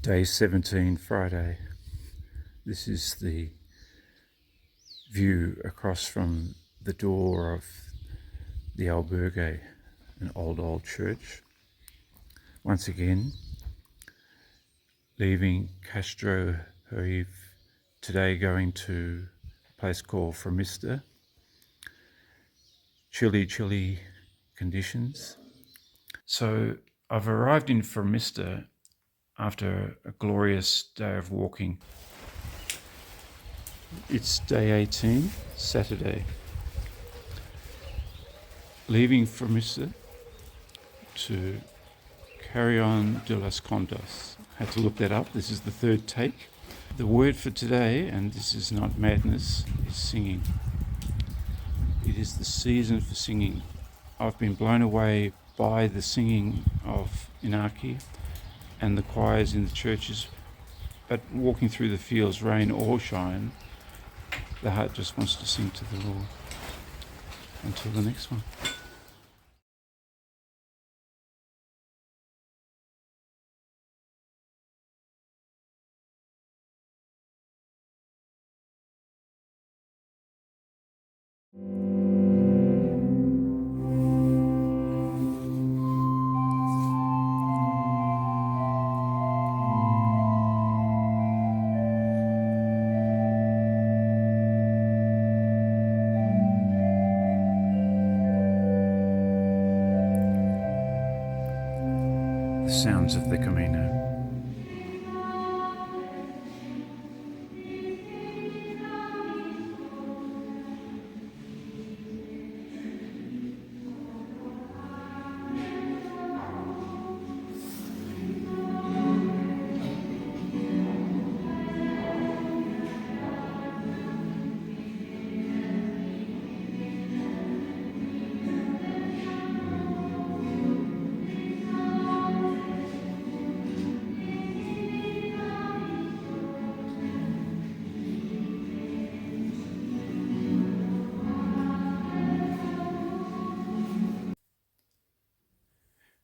Day 17, Friday. This is the view across from the door of the albergue, an old church. Once again, leaving Castrojeriz today, going to a place called Fromista. Chilly conditions. So I've arrived in Fromista after a glorious day of walking. It's day 18, Saturday. Leaving Fromista to Carrion de las Condes. I had to look that up. This is the third take. The word for today, and this is not madness, is singing. It is the season for singing. I've been blown away by the singing of Inaki and the choirs in the churches, but walking through the fields, rain or shine, the heart just wants to sing to the Lord. Until the next one. The sounds of the Camino.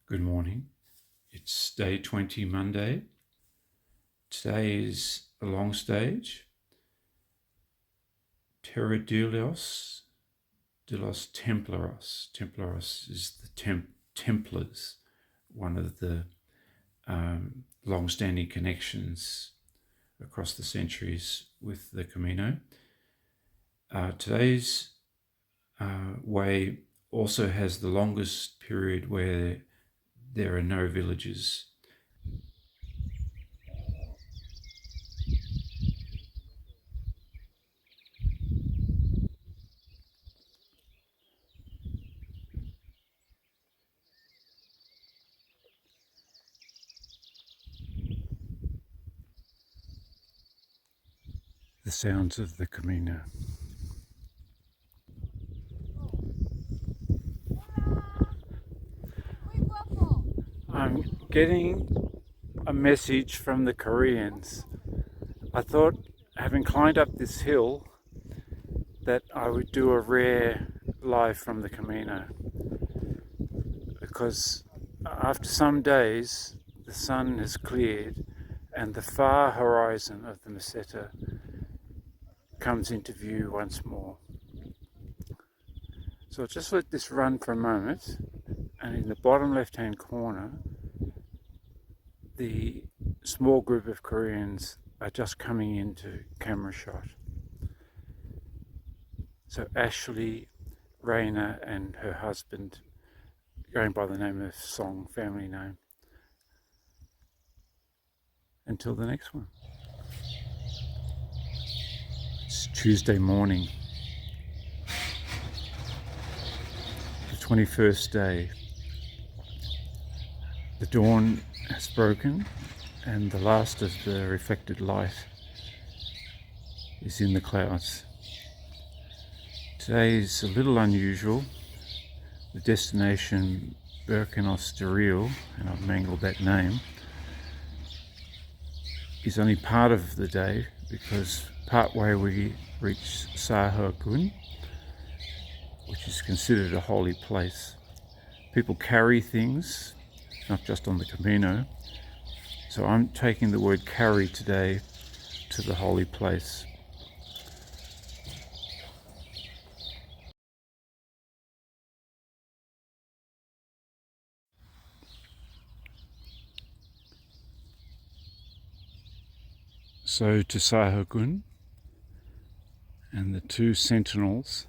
Good morning. It's day 20, Monday. Today is a long stage. Terradilos de los Templarios. Templarios is the Templars, one of the long-standing connections across the centuries with the Camino. Today's way also has the longest period where there are no villages. The sounds of the Camino. I'm getting a message from the Carrions. I thought, having climbed up this hill, that I would do a rare live from the Camino, because after some days the sun has cleared and the far horizon of the Meseta comes into view once more. So I'll just let this run for a moment, and in the bottom left hand corner the small group of Koreans are just coming into camera shot. So Ashley, Raina and her husband, going by the name of Song, family name. Until the next one. It's Tuesday morning, the 21st day. The dawn has broken and the last of the reflected light is in the clouds. Today is a little unusual. The destination Bercianos, and I've mangled that name, is only part of the day, because partway we reach Sahagun, which is considered a holy place. People carry things, not just on the Camino, So I'm taking the word carry today to the holy place. So to Sahagun and the two sentinels,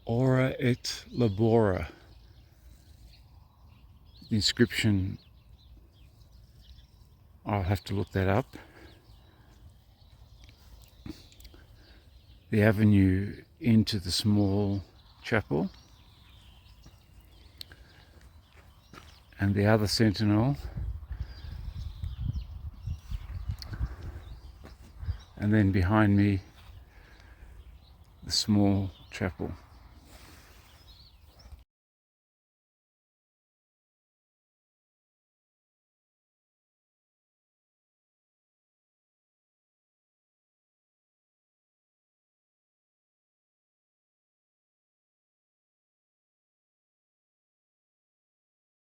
ora et labora. The inscription, I'll have to look that up. The avenue into the small chapel, and the other sentinel, and then behind me the small chapel.